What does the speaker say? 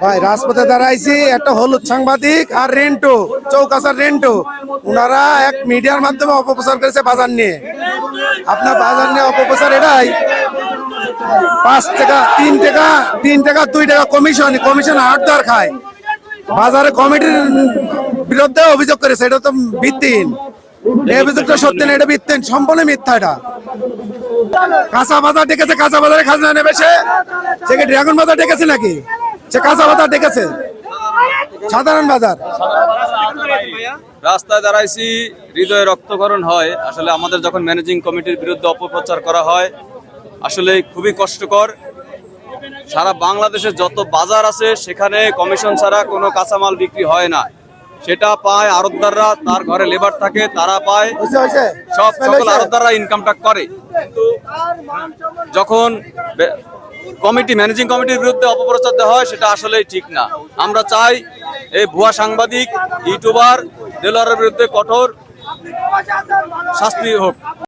ভাই রাজপথে দাঁড়াইছি একটা হলুদ সাংবাদিক আর রেন্টো চৌকাছার রেন্টো, ওনারা এক মিডিয়ার মাধ্যমে অপপ্রচার করেছে বাজার নিয়ে। আপনার বাজার নিয়ে অপপ্রচার এটাই 5 টাকা 3 টাকা 2 টাকা কমিশন হাটদার খায়। বাজারে কমিটির বিরুদ্ধে অভিযোগ করেছে, এটা তো ভিত্তিহীন। এই অভিযোগটা সত্যি না, এটা ভিত্তিহীন, সম্পূর্ণ মিথ্যা। এটা কাঁচা বাজার ডেকেছে, কাঁচা বাজারে খাজনা নেবে সে কি ড্রাগন বাজার ডেকেছে নাকি? সে কাঁচা বাজার ডেকেছে, সাধারণ বাজার। রাস্তায় দাঁড়াইছি, হৃদয়ে রক্তক্ষরণ হয়। আসলে আমাদের যখন ম্যানেজিং কমিটির বিরুদ্ধে অপপ্রচার করা হয়, আসলে খুবই কষ্টকর। সারা বাংলাদেশে যত বাজার আছে সেখানে কমিশন ছাড়া কোনো কাঁচামাল বিক্রি হয় না। সেটা পায় আড়তদাররা, তার ঘরে লেবার থাকে, তারা পায়। সকল আড়তদাররা ইনকামটা করে। কিন্তু যখন ম্যানেজিং কমিটির বিরুদ্ধে অপপ্রচার দেওয়া হয়, সেটা আসলেই ঠিক না। আমরা চাই এই ভুয়া সাংবাদিক, ইউটিউবার, দেলোয়ারের বিরুদ্ধে কঠোর শাস্তি হোক।